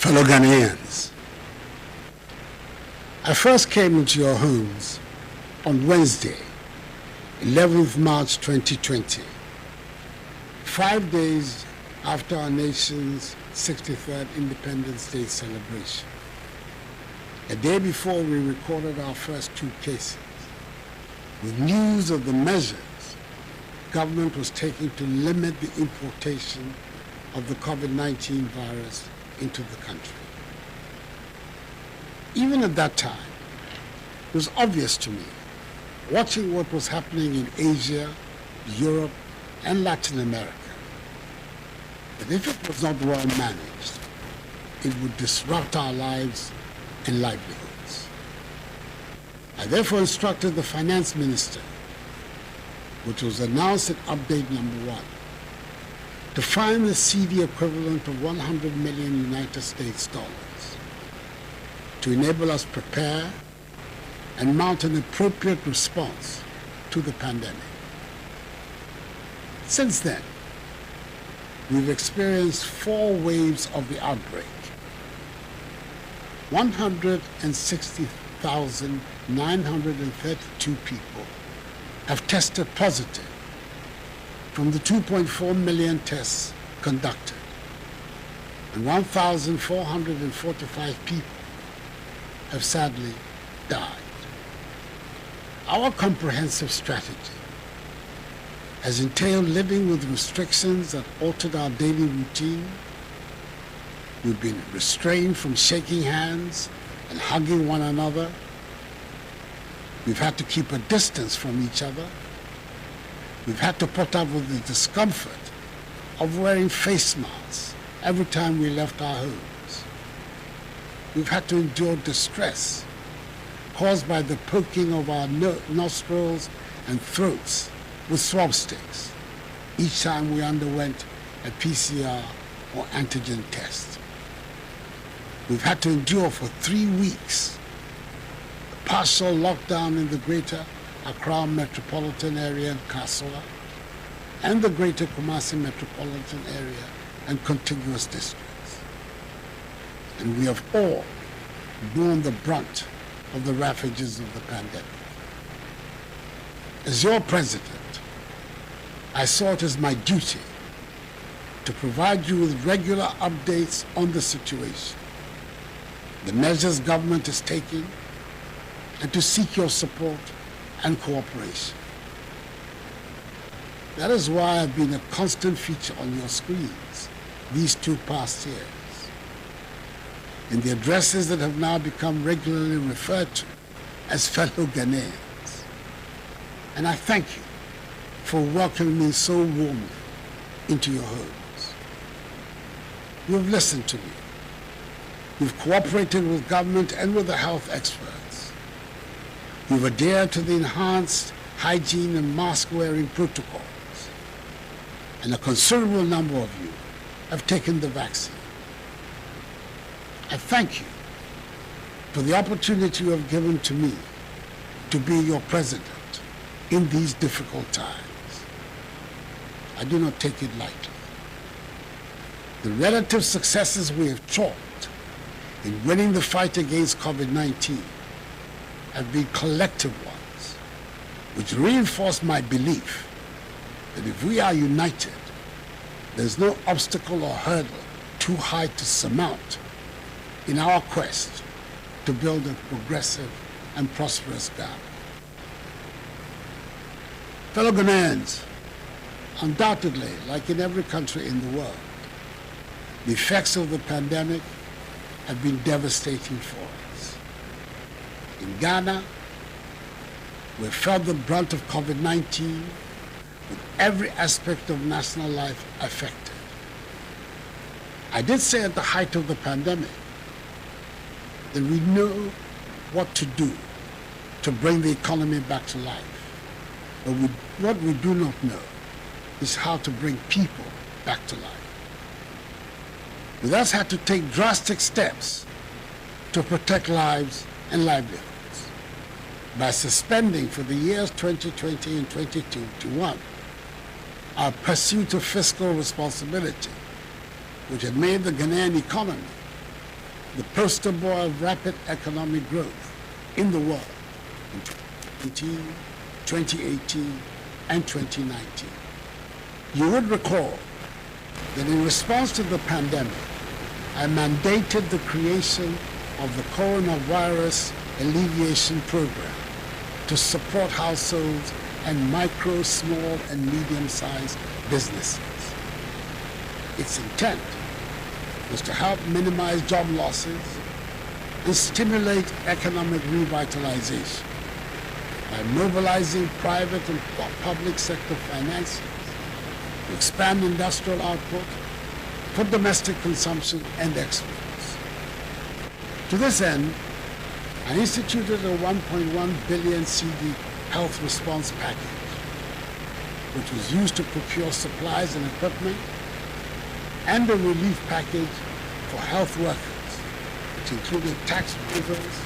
Fellow Ghanaians, I first came into your homes on Wednesday, 11th March 2020, 5 days after our nation's 63rd Independence Day celebration. A day before we recorded our first 2 cases, with news of the measures government was taking to limit the importation of the COVID-19 virus into the country. Even at that time, it was obvious to me, watching what was happening in Asia, Europe, and Latin America, that if it was not well managed, it would disrupt our lives and livelihoods. I therefore instructed the finance minister, which was announced in update number 1, to find the CD equivalent of 100 million United States dollars to enable us prepare and mount an appropriate response to the pandemic. Since then, we've experienced 4 waves of the outbreak. 160,932 people have tested positive from the 2.4 million tests conducted, and 1,445 people have sadly died. Our comprehensive strategy has entailed living with restrictions that altered our daily routine. We've been restrained from shaking hands and hugging one another. We've had to keep a distance from each other. We've had to put up with the discomfort of wearing face masks every time we left our homes. We've had to endure distress caused by the poking of our nostrils and throats with swab sticks each time we underwent a PCR or antigen test. We've had to endure for 3 weeks a partial lockdown in the greater Accra metropolitan area and Kasoa, and the greater Kumasi metropolitan area and contiguous districts. And we have all borne the brunt of the ravages of the pandemic. As your president, I saw it as my duty to provide you with regular updates on the situation, the measures government is taking, and to seek your support and cooperation. That is why I've been a constant feature on your screens these 2 past years, in the addresses that have now become regularly referred to as fellow Ghanaians. And I thank you for welcoming me so warmly into your homes. You have listened to me. You've cooperated with government and with the health experts. You've adhered to the enhanced hygiene and mask-wearing protocols. And a considerable number of you have taken the vaccine. I thank you for the opportunity you have given to me to be your president in these difficult times. I do not take it lightly. The relative successes we have chalked in winning the fight against COVID-19 have been collective ones, which reinforce my belief that if we are united, there's no obstacle or hurdle too high to surmount in our quest to build a progressive and prosperous Ghana. Fellow Ghanaians, undoubtedly, like in every country in the world, the effects of the pandemic have been devastating for us. In Ghana, we felt the brunt of COVID-19 with every aspect of national life affected. I did say at the height of the pandemic that we know what to do to bring the economy back to life. But what we do not know is how to bring people back to life. We thus had to take drastic steps to protect lives and livelihoods by suspending for the years 2020 and 2021 our pursuit of fiscal responsibility, which had made the Ghanaian economy the poster boy of rapid economic growth in the world in 2017, 2018, and 2019. You would recall that in response to the pandemic, I mandated the creation of the Coronavirus Alleviation Program to support households and micro, small, and medium-sized businesses. Its intent was to help minimize job losses and stimulate economic revitalization by mobilizing private and public sector finances to expand industrial output for domestic consumption and exports. To this end, I instituted a 1.1 billion CD health response package, which was used to procure supplies and equipment, and a relief package for health workers, which included tax waivers,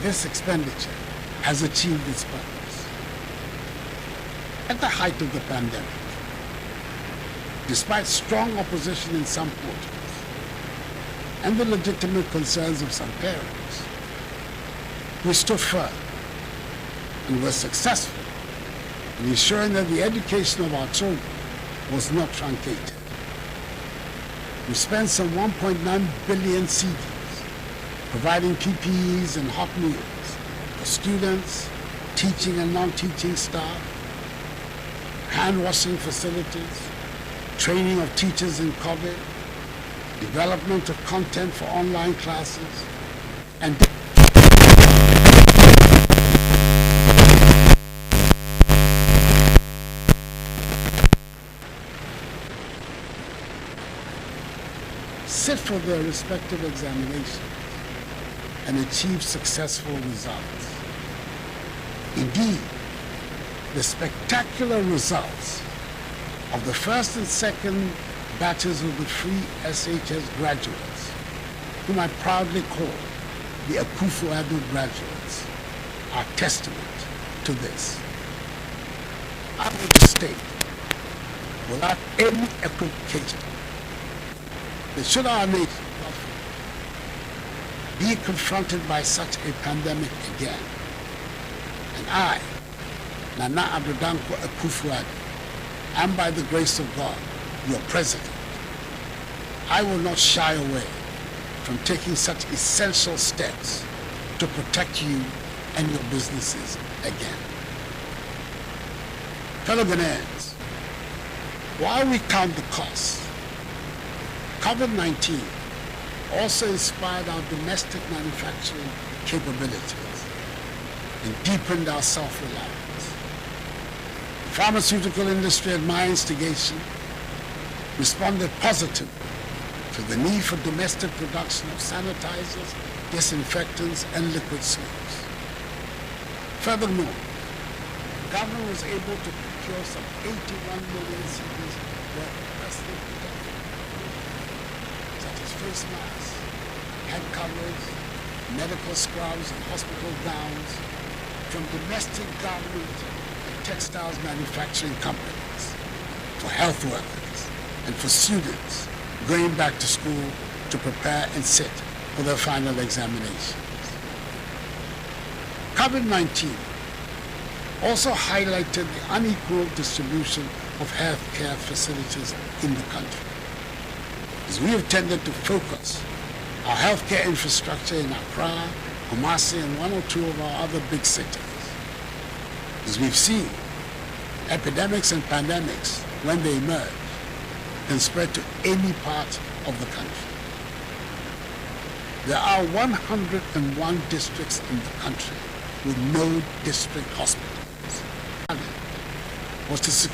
this expenditure has achieved its purpose. At the height of the pandemic, despite strong opposition in some quarters and the legitimate concerns of some parents, we stood firm and were successful in ensuring that the education of our children was not truncated. We spent some 1.9 billion CDs providing PPEs and hot meals for students, teaching and non-teaching staff, hand-washing facilities, training of teachers in COVID, development of content for online classes, and sit for their respective examinations and achieve successful results. Indeed, the spectacular results of the first and second batches of the free SHS graduates, whom I proudly call the Akufo-Addo graduates, are testament to this. I would state, without any equivocation, that should our nation be confronted by such a pandemic again, and I, Nana Adodankwa Akufo-Addo, am by the grace of God, your president, I will not shy away from taking such essential steps to protect you and your businesses again. Fellow Ghanaians, while we count the costs, COVID-19 also inspired our domestic manufacturing capabilities and deepened our self-reliance. The pharmaceutical industry, at my instigation, responded positively to the need for domestic production of sanitizers, disinfectants, and liquid soaps. Furthermore, the government was able to procure some 81 million CDs worth of personal protection, such as face masks, head covers, medical scrubs, and hospital gowns from domestic garment and textiles manufacturing companies, for health workers, and for students going back to school to prepare and sit for their final examinations. COVID-19 also highlighted the unequal distribution of healthcare facilities in the country, as we have tended to focus our healthcare infrastructure in Accra, Kumasi and one or two of our other big cities. As we've seen, epidemics and pandemics, when they emerge, can spread to any part of the country. There are 101 districts in the country with no district hospitals. Was to secure